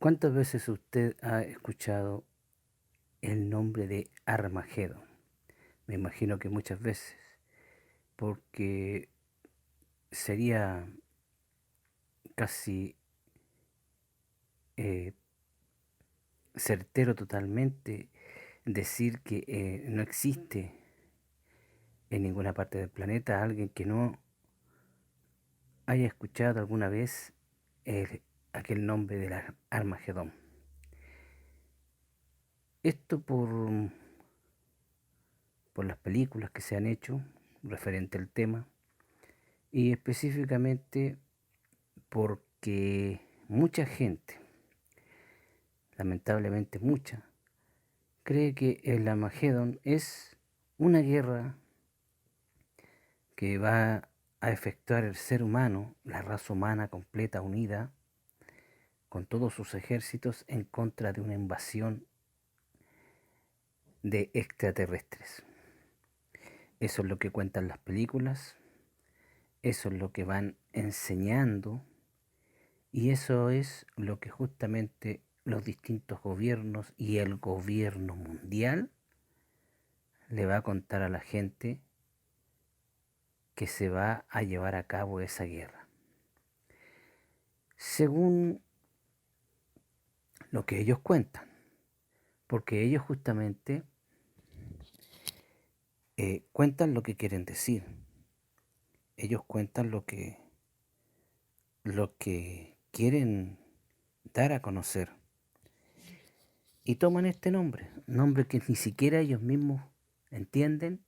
¿Cuántas veces usted ha escuchado el nombre de Armagedón? Me imagino que muchas veces, porque sería casi eh, certero totalmente decir que no existe en ninguna parte del planeta alguien que no haya escuchado alguna vez aquel nombre del Armagedón. Esto por las películas que se han hecho referente al tema y específicamente porque mucha gente, lamentablemente mucha, cree que el Armagedón es una guerra que va a efectuar el ser humano, la raza humana completa, unida, con todos sus ejércitos en contra de una invasión de extraterrestres. Eso es lo que cuentan las películas, eso es lo que van enseñando y eso es lo que justamente los distintos gobiernos y el gobierno mundial le va a contar a la gente que se va a llevar a cabo esa guerra. Según lo que ellos cuentan, porque ellos justamente cuentan lo que quieren decir. Ellos cuentan lo que quieren dar a conocer. Y toman este nombre que ni siquiera ellos mismos entienden,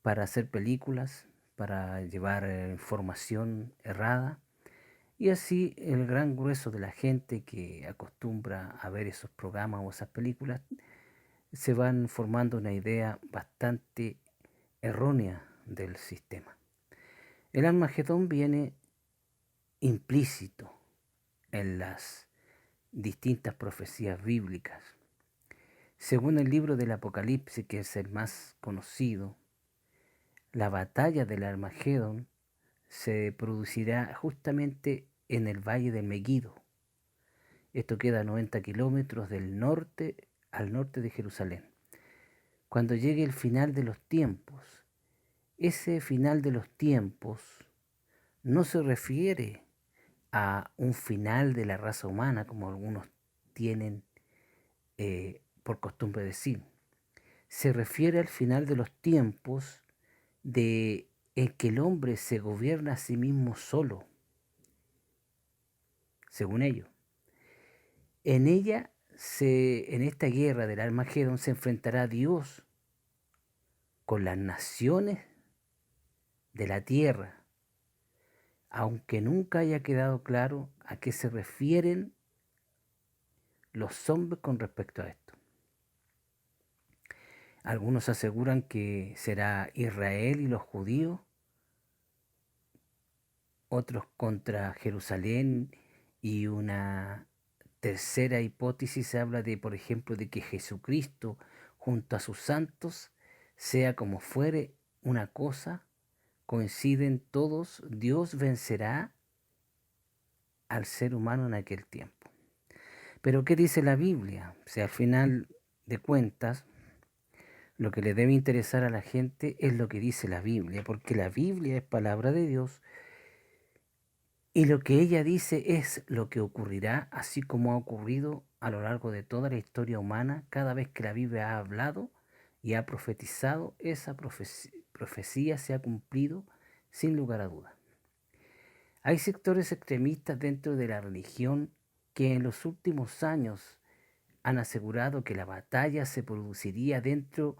para hacer películas, para llevar información errada. Y así el gran grueso de la gente que acostumbra a ver esos programas o esas películas se van formando una idea bastante errónea del sistema. El Armagedón viene implícito en las distintas profecías bíblicas. Según el libro del Apocalipsis, que es el más conocido, la batalla del Armagedón se producirá justamente en el valle de Megiddo. Esto queda a 90 kilómetros al norte de Jerusalén. Cuando llegue el final de los tiempos, ese final de los tiempos no se refiere a un final de la raza humana, como algunos tienen por costumbre decir. Se refiere al final de los tiempos en que el hombre se gobierna a sí mismo solo, según ellos. En esta guerra del Armagedón se enfrentará Dios con las naciones de la tierra, aunque nunca haya quedado claro a qué se refieren los hombres con respecto a esto. Algunos aseguran que será Israel y los judíos, otros contra Jerusalén, y una tercera hipótesis habla de, por ejemplo, de que Jesucristo junto a sus santos, sea como fuere una cosa, coinciden todos, Dios vencerá al ser humano en aquel tiempo. Pero ¿qué dice la Biblia? O sea, al final de cuentas, lo que le debe interesar a la gente es lo que dice la Biblia, porque la Biblia es palabra de Dios y lo que ella dice es lo que ocurrirá, así como ha ocurrido a lo largo de toda la historia humana. Cada vez que la Biblia ha hablado y ha profetizado, esa profecía se ha cumplido sin lugar a dudas. Hay sectores extremistas dentro de la religión que en los últimos años han asegurado que la batalla se produciría dentro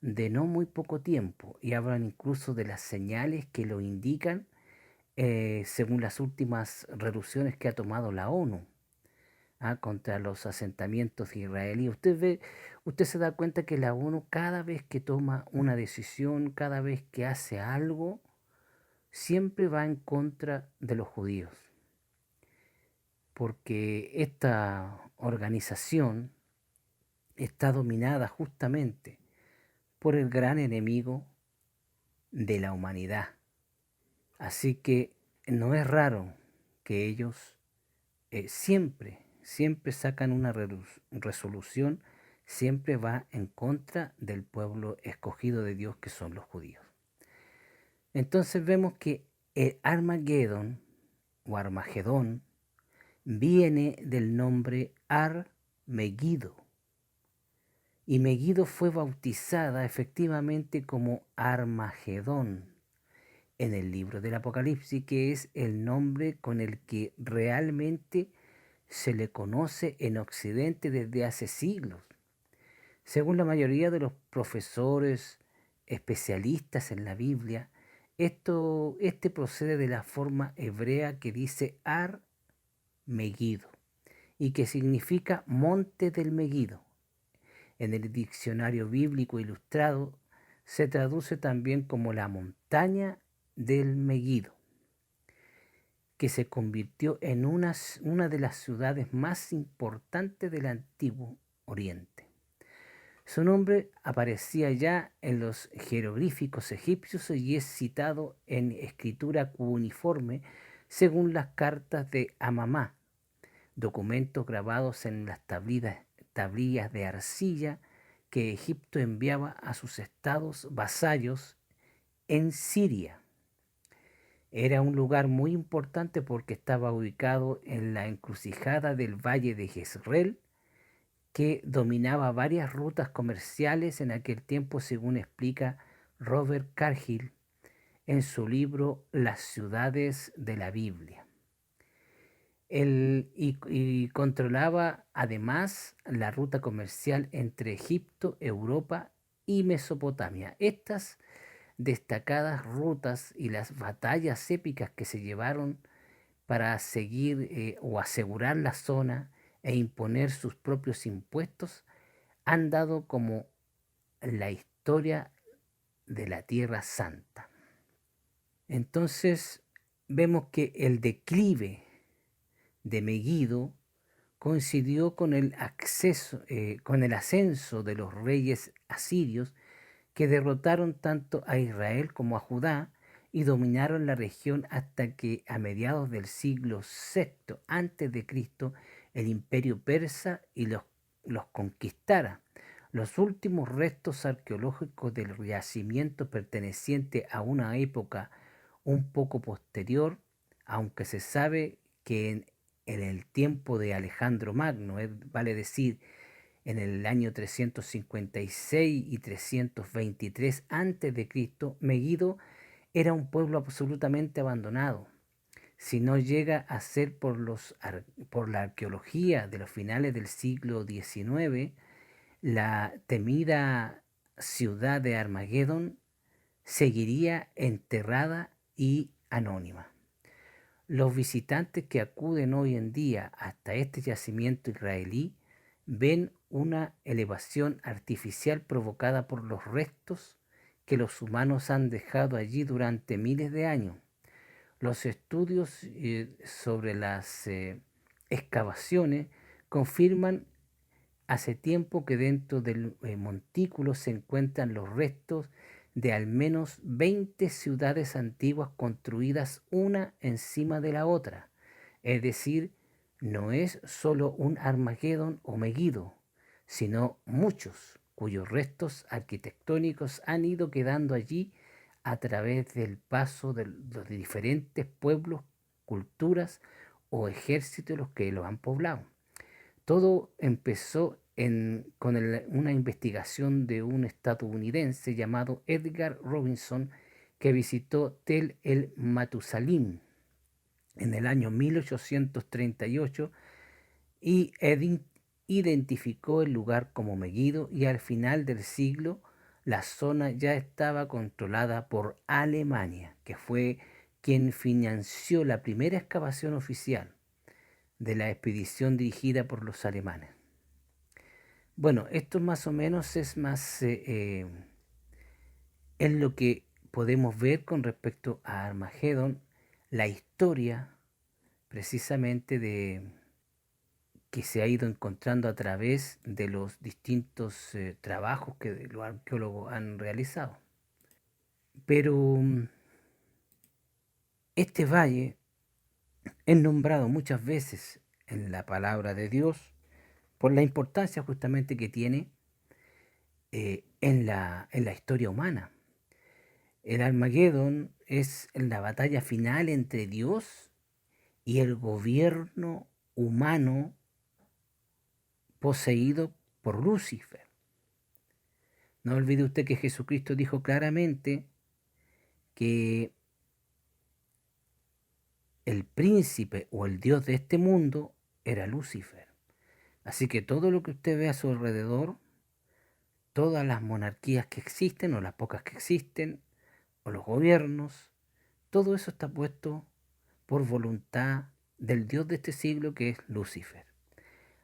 de no muy poco tiempo y hablan incluso de las señales que lo indican, según las últimas resoluciones que ha tomado la ONU contra los asentamientos israelíes. Usted se da cuenta que la ONU, cada vez que toma una decisión, cada vez que hace algo, siempre va en contra de los judíos, porque esta organización está dominada justamente por el gran enemigo de la humanidad. Así que no es raro que ellos siempre siempre sacan una resolución, siempre va en contra del pueblo escogido de Dios que son los judíos. Entonces vemos que el Armagedón o Armagedón viene del nombre Ar-Megido. Y Megido fue bautizada efectivamente como Armagedón en el libro del Apocalipsis, que es el nombre con el que realmente se le conoce en Occidente desde hace siglos. Según la mayoría de los profesores especialistas en la Biblia, este procede de la forma hebrea que dice Ar-Megido y que significa monte del Megido. En el diccionario bíblico ilustrado se traduce también como la montaña del Megido, que se convirtió en una de las ciudades más importantes del Antiguo Oriente. Su nombre aparecía ya en los jeroglíficos egipcios y es citado en escritura cuneiforme según las cartas de Amamá, documentos grabados en las tablillas de arcilla que Egipto enviaba a sus estados vasallos en Siria. Era un lugar muy importante porque estaba ubicado en la encrucijada del valle de Jezreel, que dominaba varias rutas comerciales en aquel tiempo, según explica Robert Cargill en su libro Las ciudades de la Biblia. Y controlaba además la ruta comercial entre Egipto, Europa y Mesopotamia. Estas destacadas rutas y las batallas épicas que se llevaron para seguir o asegurar la zona e imponer sus propios impuestos han dado como la historia de la Tierra Santa. Entonces vemos que el declive de Megido coincidió con con el ascenso de los reyes asirios que derrotaron tanto a Israel como a Judá y dominaron la región hasta que a mediados del siglo VI a.C. el imperio persa los conquistara. Los últimos restos arqueológicos del yacimiento perteneciente a una época un poco posterior, aunque se sabe que en el tiempo de Alejandro Magno, vale decir, en el año 356 y 323 a.C., Megido era un pueblo absolutamente abandonado. Si no llega a ser por la arqueología de los finales del siglo XIX, la temida ciudad de Armagedón seguiría enterrada y anónima. Los visitantes que acuden hoy en día hasta este yacimiento israelí ven una elevación artificial provocada por los restos que los humanos han dejado allí durante miles de años. Los estudios sobre las excavaciones confirman hace tiempo que dentro del montículo se encuentran los restos de al menos 20 ciudades antiguas construidas una encima de la otra. Es decir, no es solo un Armagedón o Megido, sino muchos cuyos restos arquitectónicos han ido quedando allí a través del paso de los diferentes pueblos, culturas o ejércitos los que lo han poblado. Todo empezó con una investigación de un estadounidense llamado Edgar Robinson que visitó Tel el Matusalem en el año 1838 y identificó el lugar como Megido, y al final del siglo la zona ya estaba controlada por Alemania, que fue quien financió la primera excavación oficial de la expedición dirigida por los alemanes. Bueno, esto más o menos es lo que podemos ver con respecto a Armagedón, la historia precisamente que se ha ido encontrando a través de los distintos trabajos que los arqueólogos han realizado. Pero este valle es nombrado muchas veces en la palabra de Dios por la importancia justamente que tiene en la historia humana. El Armagedón es la batalla final entre Dios y el gobierno humano poseído por Lucifer. No olvide usted que Jesucristo dijo claramente que el príncipe o el Dios de este mundo era Lucifer. Así que todo lo que usted ve a su alrededor, todas las monarquías que existen o las pocas que existen, o los gobiernos, todo eso está puesto por voluntad del Dios de este siglo que es Lucifer.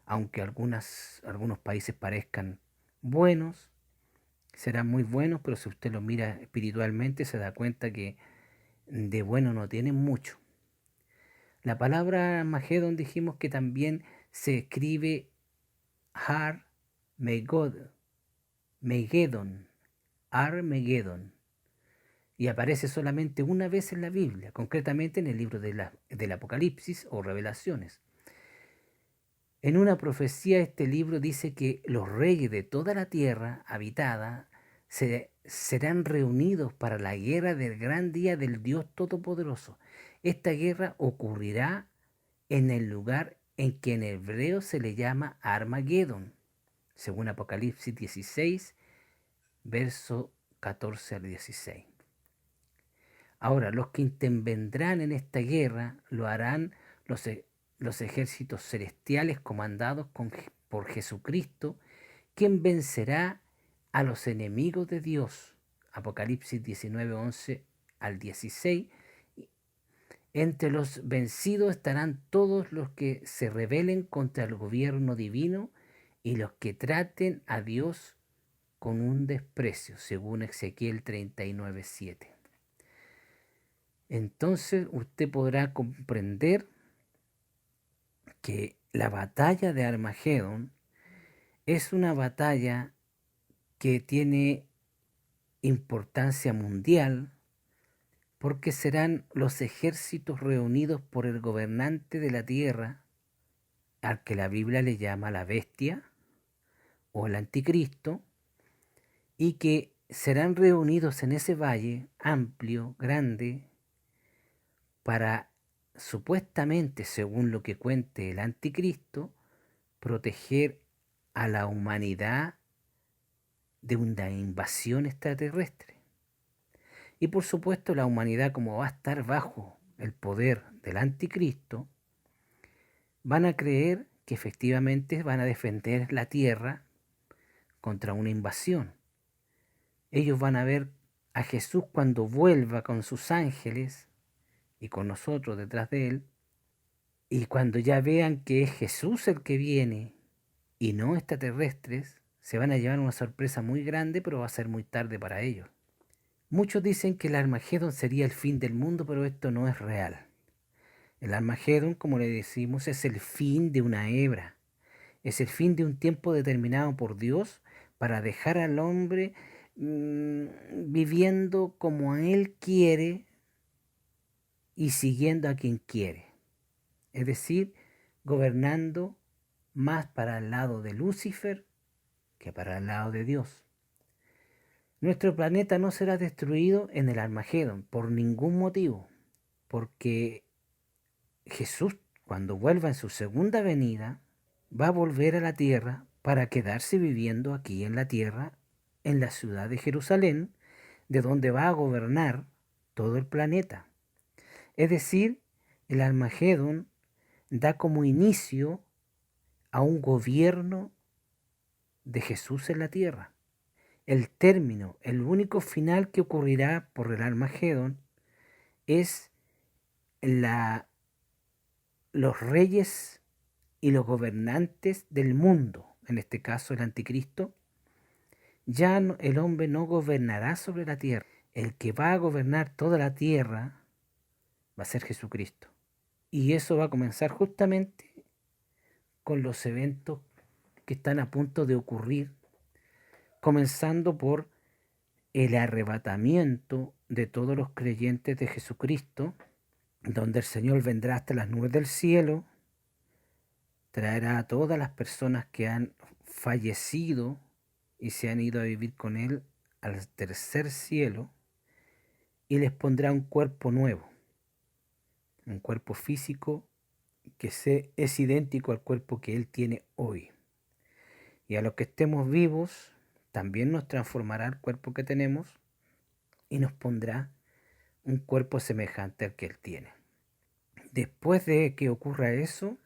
Aunque algunos países parezcan buenos, serán muy buenos, pero si usted lo mira espiritualmente se da cuenta que de bueno no tienen mucho. La palabra Armagedón dijimos que también se escribe Armegedón, Armegedón, y aparece solamente una vez en la Biblia, concretamente en el libro del Apocalipsis o Revelaciones. En una profecía este libro dice que los reyes de toda la tierra habitada serán reunidos para la guerra del gran día del Dios Todopoderoso. Esta guerra ocurrirá en el lugar en que en hebreo se le llama Armagedón, según Apocalipsis 16, verso 14 al 16. Ahora, los que intervendrán en esta guerra lo harán los ejércitos celestiales comandados por Jesucristo, quien vencerá a los enemigos de Dios. Apocalipsis 19, 11 al 16. Entre los vencidos estarán todos los que se rebelen contra el gobierno divino y los que traten a Dios con un desprecio, según Ezequiel 39, 7. Entonces usted podrá comprender que la batalla de Armagedón es una batalla que tiene importancia mundial porque serán los ejércitos reunidos por el gobernante de la tierra, al que la Biblia le llama la bestia o el anticristo, y que serán reunidos en ese valle amplio, grande, para supuestamente, según lo que cuente el anticristo, proteger a la humanidad de una invasión extraterrestre. Y por supuesto la humanidad, como va a estar bajo el poder del anticristo, van a creer que efectivamente van a defender la tierra contra una invasión. Ellos van a ver a Jesús cuando vuelva con sus ángeles y con nosotros detrás de él, y cuando ya vean que es Jesús el que viene y no extraterrestres, se van a llevar una sorpresa muy grande, pero va a ser muy tarde para ellos. Muchos dicen que el Armagedón sería el fin del mundo, pero esto no es real. El Armagedón, como le decimos, es el fin de una hebra, es el fin de un tiempo determinado por Dios para dejar al hombre viviendo como Él quiere y siguiendo a quien quiere. Es decir, gobernando más para el lado de Lucifer que para el lado de Dios. Nuestro planeta no será destruido en el Armagedón por ningún motivo, porque Jesús, cuando vuelva en su segunda venida, va a volver a la tierra para quedarse viviendo aquí en la tierra, en la ciudad de Jerusalén, de donde va a gobernar todo el planeta. Es decir, el Armagedón da como inicio a un gobierno de Jesús en la tierra. El término, el único final que ocurrirá por el Armagedón es los reyes y los gobernantes del mundo, en este caso el anticristo. Ya el hombre no gobernará sobre la tierra. El que va a gobernar toda la tierra va a ser Jesucristo. Y eso va a comenzar justamente con los eventos que están a punto de ocurrir, comenzando por el arrebatamiento de todos los creyentes de Jesucristo, donde el Señor vendrá hasta las nubes del cielo traerá a todas las personas que han fallecido y se han ido a vivir con Él al tercer cielo y les pondrá un cuerpo nuevo, un cuerpo físico que es idéntico al cuerpo que Él tiene hoy. Y a los que estemos vivos, también nos transformará el cuerpo que tenemos y nos pondrá un cuerpo semejante al que Él tiene. Después de que ocurra eso,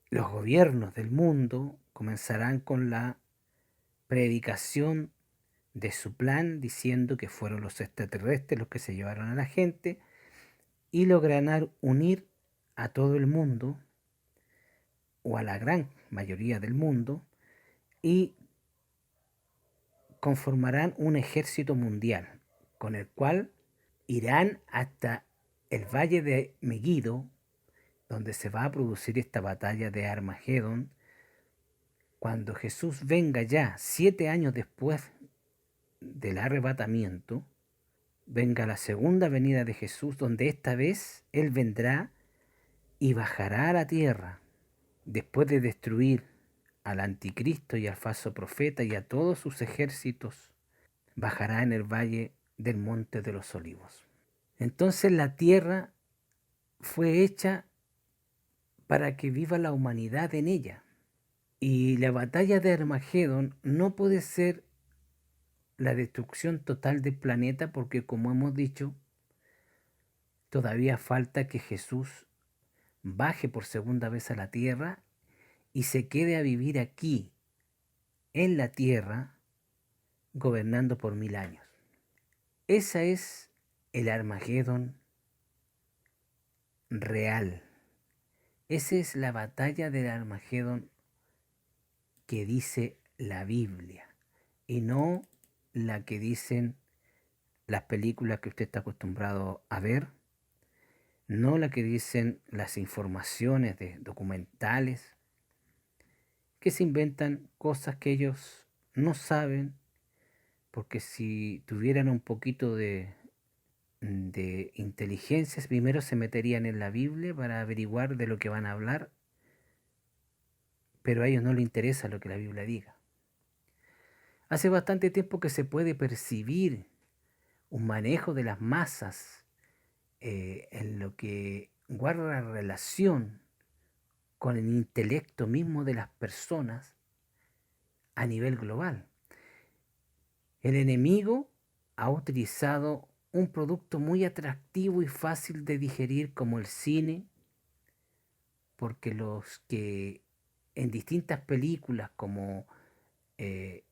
los gobiernos del mundo comenzarán con la predicación de su plan, diciendo que fueron los extraterrestres los que se llevaron a la gente y lograrán unir a todo el mundo o a la gran mayoría del mundo y conformarán un ejército mundial con el cual irán hasta el valle de Megiddo, donde se va a producir esta batalla de Armagedón, cuando Jesús venga ya 7 años después del arrebatamiento, venga la segunda venida de Jesús, donde esta vez Él vendrá y bajará a la tierra después de destruir al anticristo y al falso profeta y a todos sus ejércitos, bajará en el valle del monte de los olivos. Entonces la tierra fue hecha para que viva la humanidad en ella. Y la batalla de Armagedón no puede ser la destrucción total del planeta porque, como hemos dicho, todavía falta que Jesús baje por segunda vez a la tierra y se quede a vivir aquí, en la tierra, gobernando por 1000 años. Esa es el Armagedón real. Esa es la batalla del Armagedón que dice la Biblia y no la que dicen las películas que usted está acostumbrado a ver, no la que dicen las informaciones de documentales, que se inventan cosas que ellos no saben, porque si tuvieran un poquito de inteligencia, primero se meterían en la Biblia para averiguar de lo que van a hablar, pero a ellos no les interesa lo que la Biblia diga. Hace bastante tiempo que se puede percibir un manejo de las masas en lo que guarda relación con el intelecto mismo de las personas a nivel global. El enemigo ha utilizado un producto muy atractivo y fácil de digerir como el cine, porque los que en distintas películas como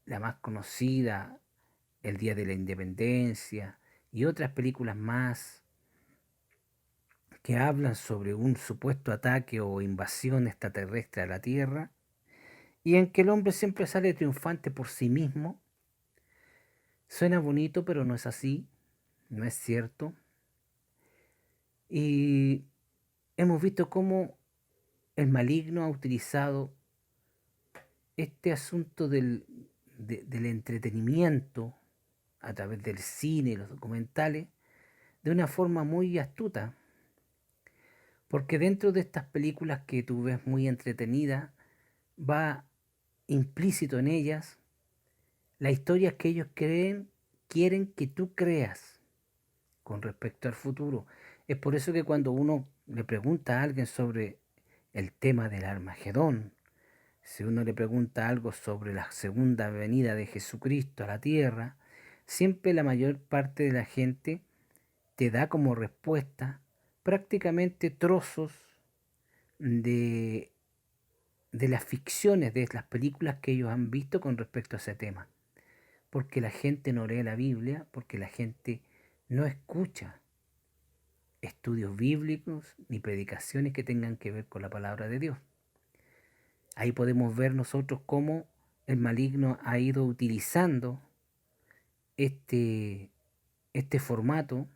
la más conocida, El Día de la Independencia, y otras películas más que hablan sobre un supuesto ataque o invasión extraterrestre a la Tierra, y en que el hombre siempre sale triunfante por sí mismo. Suena bonito, pero no es así, no es cierto. Y hemos visto cómo el maligno ha utilizado este asunto del entretenimiento a través del cine y los documentales de una forma muy astuta. Porque dentro de estas películas que tú ves muy entretenidas, va implícito en ellas la historia que ellos quieren que tú creas con respecto al futuro. Es por eso que cuando uno le pregunta a alguien sobre el tema del Armagedón, si uno le pregunta algo sobre la segunda venida de Jesucristo a la tierra, siempre la mayor parte de la gente te da como respuesta prácticamente trozos de, de las ficciones, de las películas que ellos han visto con respecto a ese tema. Porque la gente no lee la Biblia, porque la gente no escucha estudios bíblicos ni predicaciones que tengan que ver con la palabra de Dios. Ahí podemos ver nosotros cómo el maligno ha ido utilizando este, este formato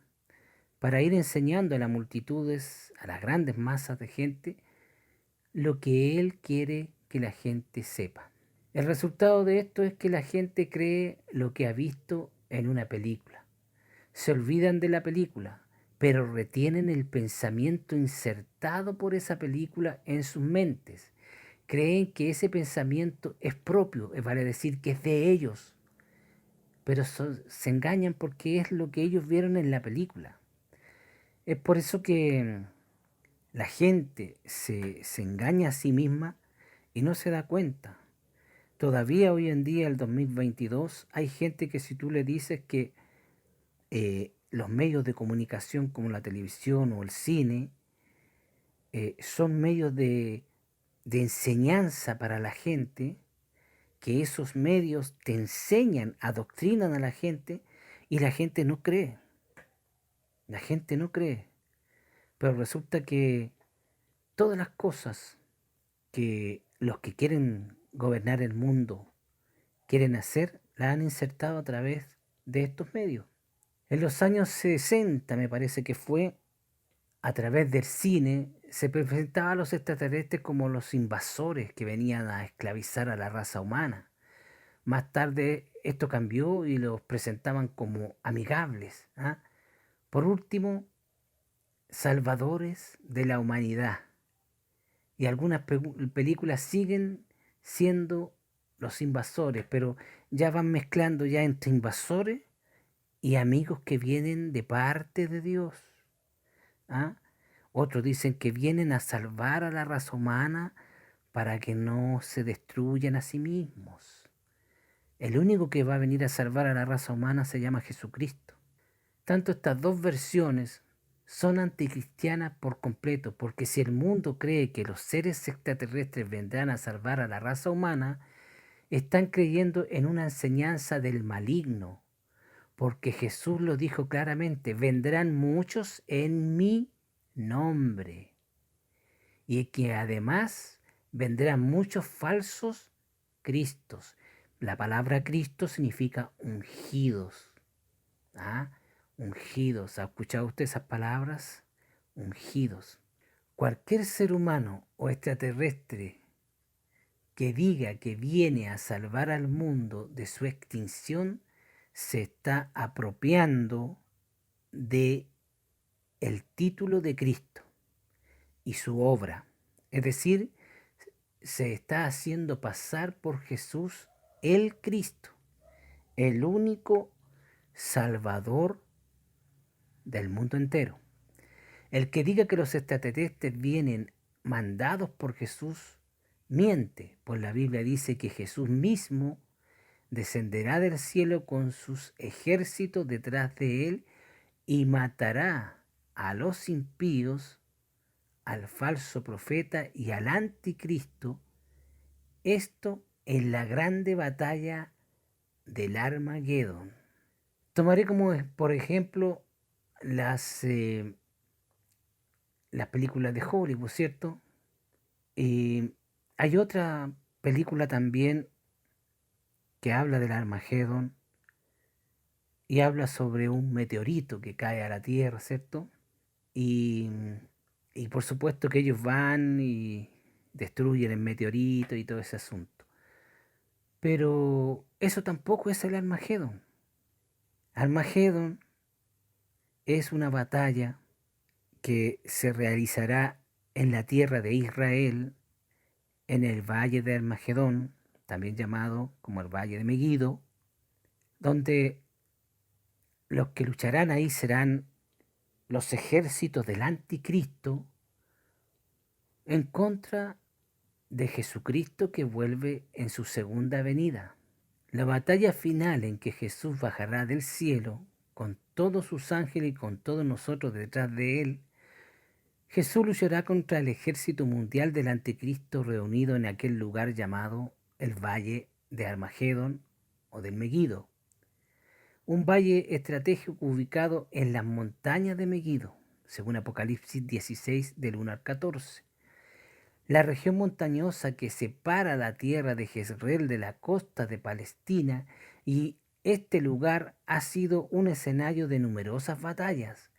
para ir enseñando a las multitudes, a las grandes masas de gente, lo que él quiere que la gente sepa. El resultado de esto es que la gente cree lo que ha visto en una película. Se olvidan de la película, pero retienen el pensamiento insertado por esa película en sus mentes. Creen que ese pensamiento es propio, vale decir que es de ellos, pero se engañan porque es lo que ellos vieron en la película. Es por eso que la gente se engaña a sí misma y no se da cuenta. Todavía hoy en día, el 2022, hay gente que si tú le dices que los medios de comunicación como la televisión o el cine son medios de enseñanza para la gente, que esos medios te enseñan, adoctrinan a la gente y la gente no cree. La gente no cree. Pero resulta que todas las cosas que los que quieren gobernar el mundo quieren hacer, la han insertado a través de estos medios. En los años 60, me parece que fue, a través del cine, se presentaba a los extraterrestres como los invasores que venían a esclavizar a la raza humana. Más tarde esto cambió y los presentaban como amigables, ¿ah? Por último, salvadores de la humanidad. Y algunas películas siguen siendo los invasores, pero ya van mezclando ya entre invasores y amigos que vienen de parte de Dios. ¿Ah? Otros dicen que vienen a salvar a la raza humana para que no se destruyan a sí mismos. El único que va a venir a salvar a la raza humana se llama Jesucristo. Tanto estas dos versiones son anticristianas por completo, porque si el mundo cree que los seres extraterrestres vendrán a salvar a la raza humana, están creyendo en una enseñanza del maligno, porque Jesús lo dijo claramente, vendrán muchos en mi nombre, y que además vendrán muchos falsos cristos. La palabra Cristo significa ungidos. ¿Ah? Ungidos. ¿Ha escuchado usted esas palabras? Ungidos. Cualquier ser humano o extraterrestre que diga que viene a salvar al mundo de su extinción se está apropiando de el título de Cristo y su obra. Es decir, se está haciendo pasar por Jesús el Cristo, el único Salvador del mundo entero. El que diga que los extraterrestres vienen mandados por Jesús, miente, pues la Biblia dice que Jesús mismo descenderá del cielo con sus ejércitos detrás de él y matará a los impíos, al falso profeta y al anticristo, esto en la grande batalla del Armagedón. Tomaré como por ejemplo las películas de Hollywood, ¿cierto? Hay otra película también que habla del Armagedón y habla sobre un meteorito que cae a la Tierra, ¿cierto? Y, y por supuesto que ellos van y destruyen el meteorito y todo ese asunto. Pero eso tampoco es el Armagedón. Armagedón es una batalla que se realizará en la tierra de Israel, en el valle de Armagedón, también llamado como el valle de Megido, donde los que lucharán ahí serán los ejércitos del anticristo en contra de Jesucristo que vuelve en su segunda venida. La batalla final en que Jesús bajará del cielo con todos sus ángeles y con todos nosotros detrás de él, Jesús luchará contra el ejército mundial del anticristo reunido en aquel lugar llamado el Valle de Armagedón o del Megido, un valle estratégico ubicado en las montañas de Megido, según Apocalipsis 16 del 1 al 14. La región montañosa que separa la tierra de Jezreel de la costa de Palestina, y este lugar ha sido un escenario de numerosas batallas.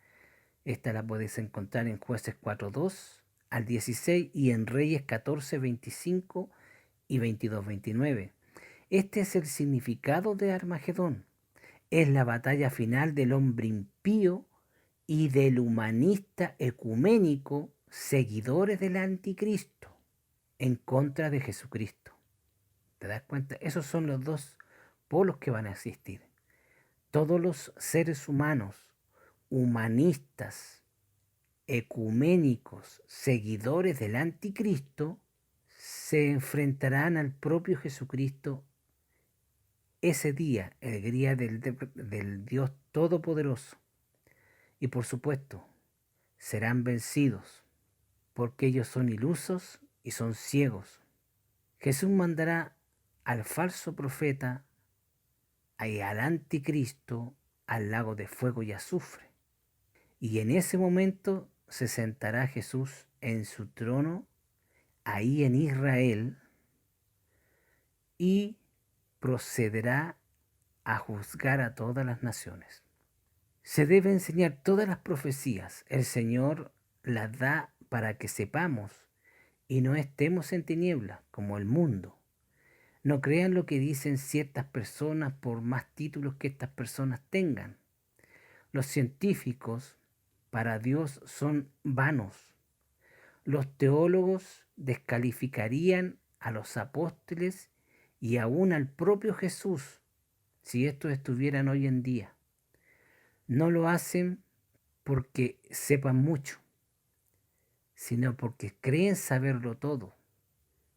Esta la puedes encontrar en Jueces 4:2 al 16 y en Reyes 14:25 y 22:29. Este es el significado de Armagedón. Es la batalla final del hombre impío y del humanista ecuménico, seguidores del anticristo, en contra de Jesucristo. ¿Te das cuenta? Esos son los dos polos que van a existir. Todos los seres humanos, humanistas, ecuménicos, seguidores del anticristo, se enfrentarán al propio Jesucristo ese día, el día del Dios Todopoderoso. Y por supuesto, serán vencidos, porque ellos son ilusos y son ciegos. Jesús mandará al falso profeta y al anticristo al lago de fuego y azufre. Y en ese momento se sentará Jesús en su trono, ahí en Israel, y procederá a juzgar a todas las naciones. Se debe enseñar todas las profecías. El Señor las da para que sepamos y no estemos en tinieblas como el mundo. No crean lo que dicen ciertas personas por más títulos que estas personas tengan. Los científicos para Dios son vanos. Los teólogos descalificarían a los apóstoles y aún al propio Jesús si estos estuvieran hoy en día. No lo hacen porque sepan mucho, sino porque creen saberlo todo.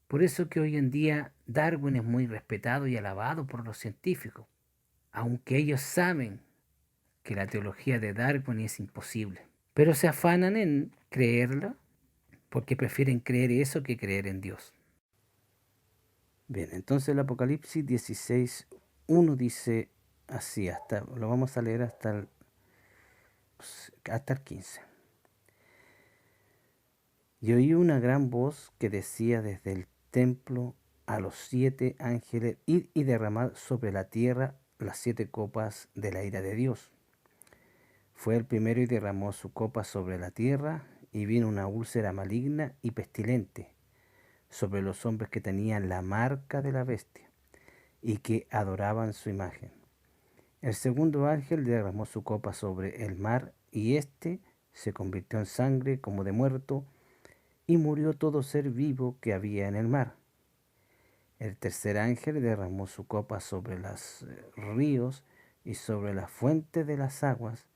Por eso que hoy en día Darwin es muy respetado y alabado por los científicos, aunque ellos saben que la teología de Darwin es imposible. Pero se afanan en creerla porque prefieren creer eso que creer en Dios. Bien, entonces el Apocalipsis 16:1 dice así, lo vamos a leer hasta el 15. Y oí una gran voz que decía desde el templo a los 7 ángeles, id y derramad sobre la tierra las 7 copas de la ira de Dios. Fue el primero y derramó su copa sobre la tierra, y vino una úlcera maligna y pestilente sobre los hombres que tenían la marca de la bestia y que adoraban su imagen. El segundo ángel derramó su copa sobre el mar, y éste se convirtió en sangre como de muerto, y murió todo ser vivo que había en el mar. El tercer ángel derramó su copa sobre los ríos y sobre las fuentes de las aguas,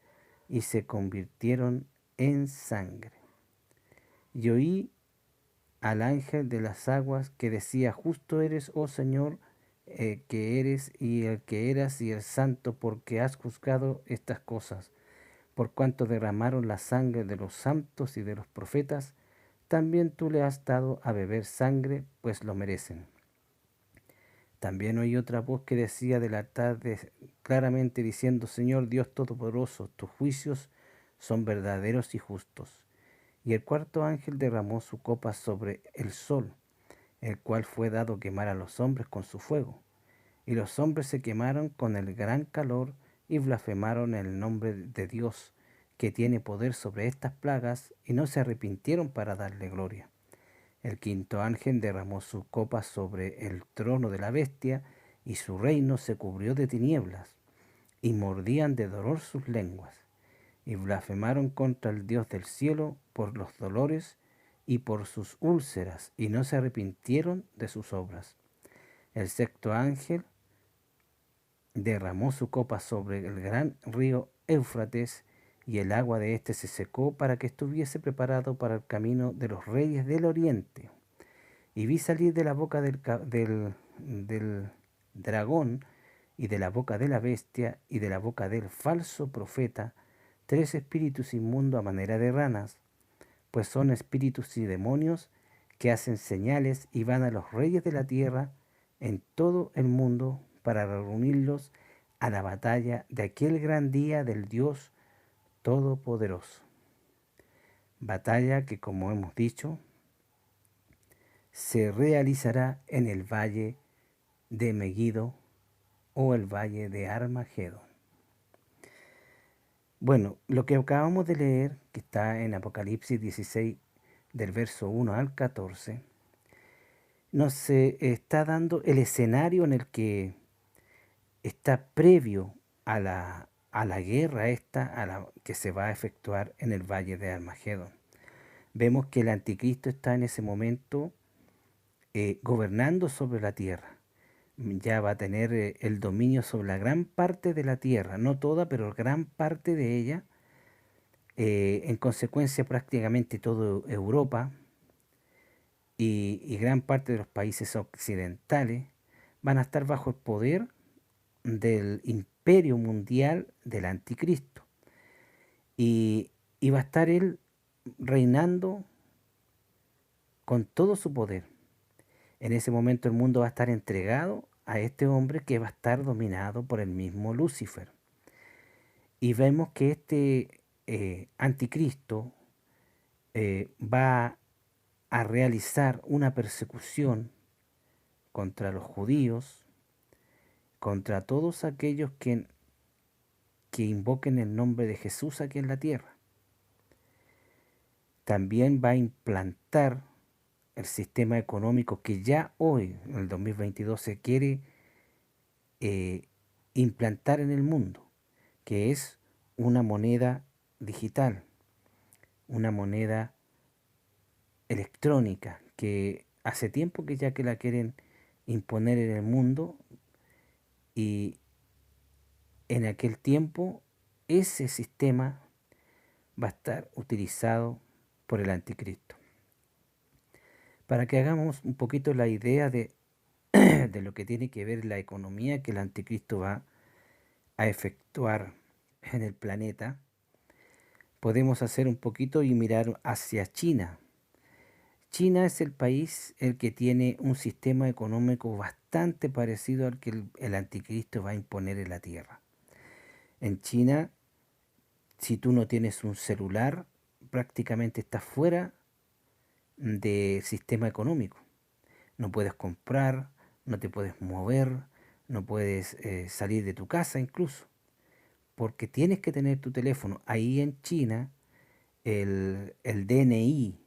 y se convirtieron en sangre. Y oí al ángel de las aguas que decía: justo eres, oh Señor, que eres y el que eras y el santo, porque has juzgado estas cosas. Por cuanto derramaron la sangre de los santos y de los profetas, también tú le has dado a beber sangre, pues lo merecen. También oí otra voz que decía del altar claramente diciendo: Señor Dios Todopoderoso, tus juicios son verdaderos y justos. Y el cuarto ángel derramó su copa sobre el sol, el cual fue dado quemar a los hombres con su fuego. Y los hombres se quemaron con el gran calor y blasfemaron el nombre de Dios, que tiene poder sobre estas plagas, y no se arrepintieron para darle gloria. El quinto ángel derramó su copa sobre el trono de la bestia, y su reino se cubrió de tinieblas, y mordían de dolor sus lenguas, y blasfemaron contra el Dios del cielo por los dolores y por sus úlceras, y no se arrepintieron de sus obras. El sexto ángel derramó su copa sobre el gran río Éufrates, y el agua de éste se secó para que estuviese preparado para el camino de los reyes del oriente. Y vi salir de la boca del dragón, y de la boca de la bestia, y de la boca del falso profeta, 3 espíritus inmundos a manera de ranas, pues son espíritus y demonios que hacen señales y van a los reyes de la tierra en todo el mundo para reunirlos a la batalla de aquel gran día del Dios Todopoderoso. Batalla que, como hemos dicho, se realizará en el valle de Megiddo o el valle de Armagedón. Bueno, lo que acabamos de leer, que está en Apocalipsis 16, del verso 1 al 14, nos está dando el escenario en el que está previo a a la guerra esta que se va a efectuar en el valle de Armagedón. Vemos que el anticristo está en ese momento gobernando sobre la tierra. Ya va a tener el dominio sobre la gran parte de la tierra, no toda, pero gran parte de ella. En consecuencia, prácticamente toda Europa y gran parte de los países occidentales van a estar bajo el poder del imperio mundial del anticristo. Y va a estar él reinando con todo su poder. En ese momento el mundo va a estar entregado a este hombre que va a estar dominado por el mismo Lucifer. Y vemos que este anticristo va a realizar una persecución contra los judíos, contra todos aquellos que invoquen el nombre de Jesús aquí en la tierra. También va a implantar el sistema económico que ya hoy, en el 2022, se quiere implantar en el mundo, que es una moneda digital, una moneda electrónica, que hace tiempo que ya que la quieren imponer en el mundo, y en aquel tiempo ese sistema va a estar utilizado por el anticristo. Para que hagamos un poquito la idea de lo que tiene que ver la economía que el anticristo va a efectuar en el planeta, podemos hacer un poquito y mirar hacia China. China es el país el que tiene un sistema económico bastante parecido al que el anticristo va a imponer en la tierra. En China, si tú no tienes un celular, prácticamente estás fuera del sistema económico. No puedes comprar, no te puedes mover, no puedes salir de tu casa incluso, porque tienes que tener tu teléfono. Ahí en China, el DNI,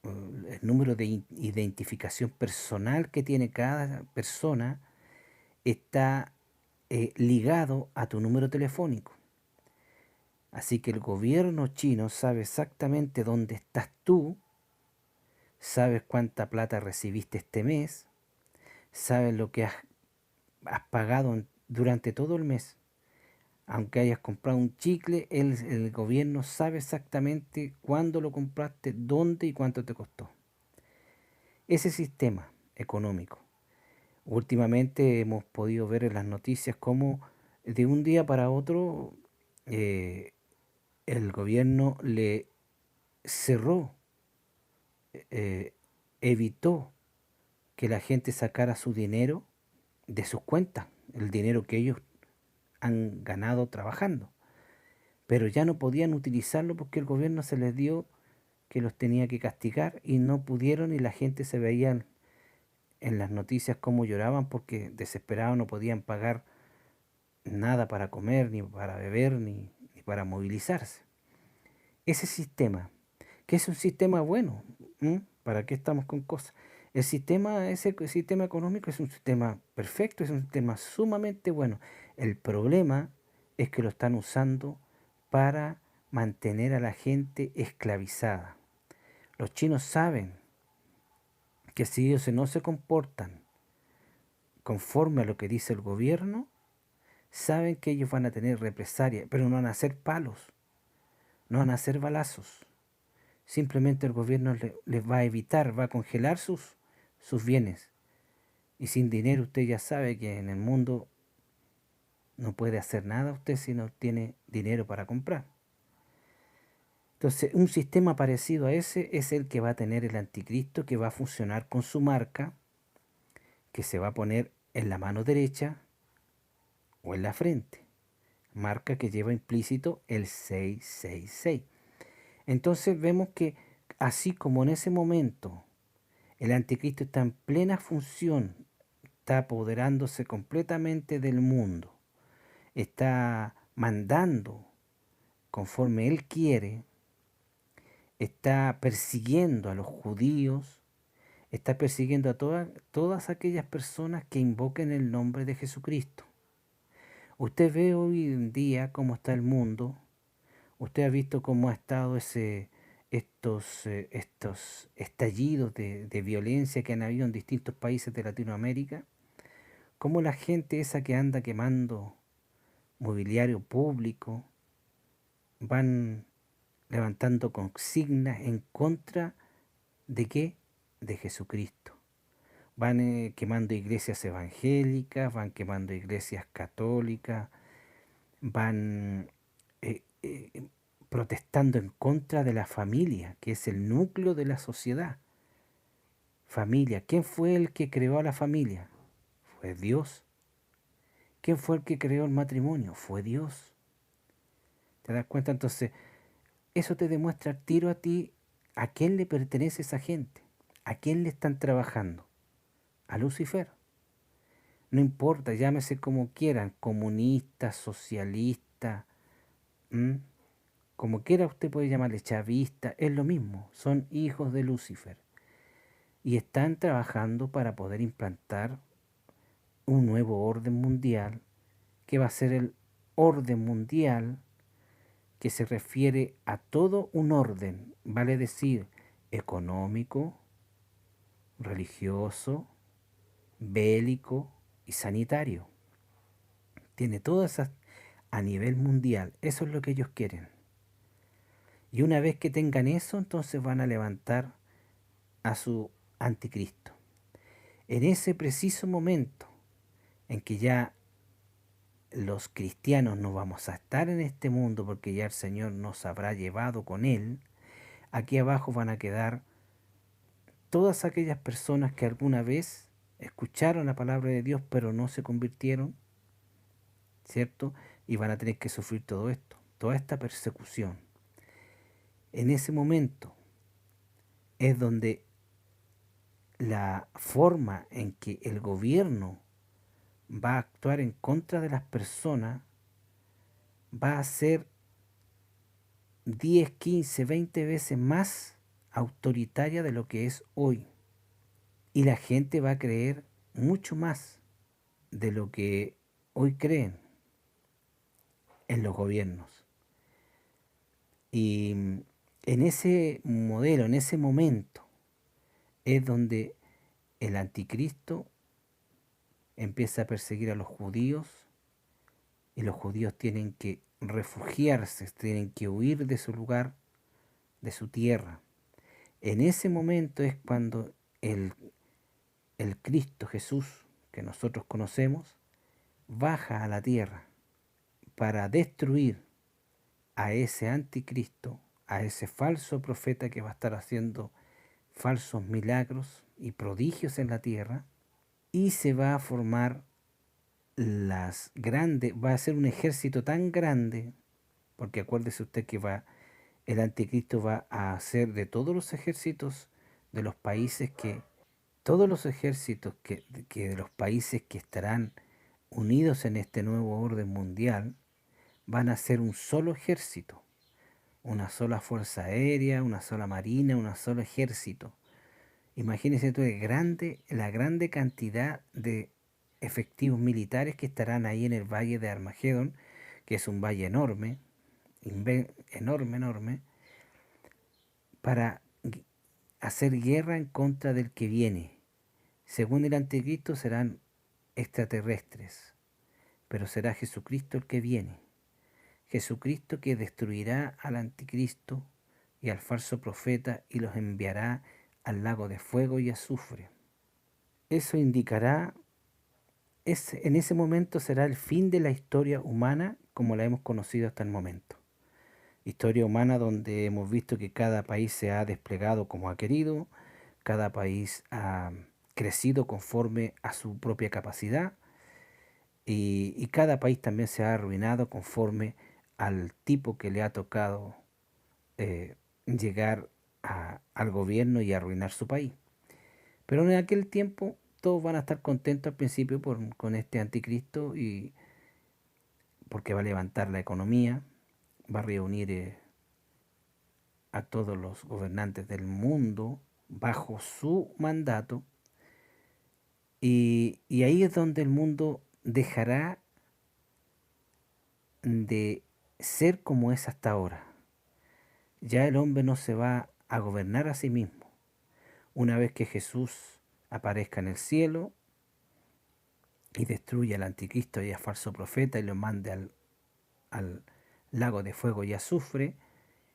el número de identificación personal que tiene cada persona, está ligado a tu número telefónico. Así que el gobierno chino sabe exactamente dónde estás tú, sabes cuánta plata recibiste este mes, sabes lo que has pagado durante todo el mes. Aunque hayas comprado un chicle, el gobierno sabe exactamente cuándo lo compraste, dónde y cuánto te costó. Ese sistema económico. Últimamente hemos podido ver en las noticias cómo de un día para otro eh, el gobierno le cerró, eh, evitó que la gente sacara su dinero de sus cuentas, el dinero que ellos han ganado trabajando. Pero ya no podían utilizarlo porque el gobierno se les dio que los tenía que castigar y no pudieron, y la gente se veía en las noticias cómo lloraban porque desesperados no podían pagar nada para comer, ni para beber, ni para movilizarse. Ese sistema, que es un sistema bueno, ¿m? ¿Para qué estamos con cosas? Ese sistema económico es un sistema perfecto, es un sistema sumamente bueno. El problema es que lo están usando para mantener a la gente esclavizada. Los chinos saben que si ellos no se comportan conforme a lo que dice el gobierno, saben que ellos van a tener represalias, pero no van a hacer palos, no van a hacer balazos. Simplemente el gobierno les va a evitar, va a congelar sus bienes. Y sin dinero usted ya sabe que en el mundo no puede hacer nada usted si no tiene dinero para comprar. Entonces, un sistema parecido a ese es el que va a tener el anticristo, que va a funcionar con su marca, que se va a poner en la mano derecha o en la frente. Marca que lleva implícito el 666. Entonces vemos que así como en ese momento el anticristo está en plena función, está apoderándose completamente del mundo, está mandando conforme él quiere, está persiguiendo a los judíos, está persiguiendo a todas aquellas personas que invoquen el nombre de Jesucristo. Usted ve hoy en día cómo está el mundo, usted ha visto cómo ha estado estos estallidos de violencia que han habido en distintos países de Latinoamérica, cómo la gente esa que anda quemando mobiliario público van levantando consignas en contra de qué, de Jesucristo. Van quemando iglesias evangélicas, van quemando iglesias católicas, van eh, eh, protestando en contra de la familia, que es el núcleo de la sociedad. Familia, ¿quién fue el que creó a la familia? Fue Dios. ¿Quién fue el que creó el matrimonio? Fue Dios. ¿Te das cuenta? Entonces, eso te demuestra al tiro a ti a quién le pertenece esa gente, a quién le están trabajando. A Lucifer. No importa, llámese como quieran, comunista, socialista, como quiera usted puede llamarle chavista, es lo mismo, son hijos de Lucifer. Y están trabajando para poder implantar un nuevo orden mundial, que va a ser el orden mundial que se refiere a todo un orden, vale decir, económico, religioso, bélico y sanitario. Tiene todas esas a nivel mundial. Eso es lo que ellos quieren. Y una vez que tengan eso, entonces van a levantar a su anticristo. En ese preciso momento en que ya los cristianos no vamos a estar en este mundo porque ya el Señor nos habrá llevado con Él, aquí abajo van a quedar todas aquellas personas que alguna vez escucharon la palabra de Dios pero no se convirtieron, ¿cierto? Y van a tener que sufrir todo esto, toda esta persecución. En ese momento es donde la forma en que el gobierno va a actuar en contra de las personas va a ser 10, 15, 20 veces más autoritaria de lo que es hoy. Y la gente va a creer mucho más de lo que hoy creen en los gobiernos. Y en ese modelo, en ese momento, es donde el anticristo empieza a perseguir a los judíos y los judíos tienen que refugiarse, tienen que huir de su lugar, de su tierra. En ese momento es cuando el Cristo Jesús que nosotros conocemos baja a la tierra para destruir a ese anticristo, a ese falso profeta que va a estar haciendo falsos milagros y prodigios en la tierra, y se va a formar va a ser un ejército tan grande, porque acuérdese usted que el anticristo va a hacer de todos los ejércitos de los países todos los ejércitos que de los países que estarán unidos en este nuevo orden mundial, van a ser un solo ejército, una sola fuerza aérea, una sola marina, un solo ejército. Imagínense tú la grande cantidad de efectivos militares que estarán ahí en el valle de Armagedón, que es un valle enorme, enorme, enorme, para hacer guerra en contra del que viene. Según el anticristo serán extraterrestres, pero será Jesucristo el que viene. Jesucristo que destruirá al anticristo y al falso profeta y los enviará al lago de fuego y azufre. Eso indicará, en ese momento será el fin de la historia humana como la hemos conocido hasta el momento. Historia humana donde hemos visto que cada país se ha desplegado como ha querido, cada país ha crecido conforme a su propia capacidad y cada país también se ha arruinado conforme al tipo que le ha tocado llegar al gobierno y arruinar su país. Pero en aquel tiempo todos van a estar contentos al principio con este anticristo y porque va a levantar la economía, va a reunir a todos los gobernantes del mundo bajo su mandato y ahí es donde el mundo dejará de ser como es hasta ahora. Ya el hombre no se va a gobernar a sí mismo. Una vez que Jesús aparezca en el cielo y destruya al anticristo y al falso profeta y lo mande al lago de fuego y azufre,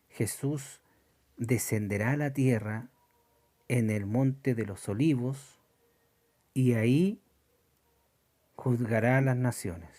Jesús descenderá a la tierra en el monte de los olivos y ahí juzgará a las naciones.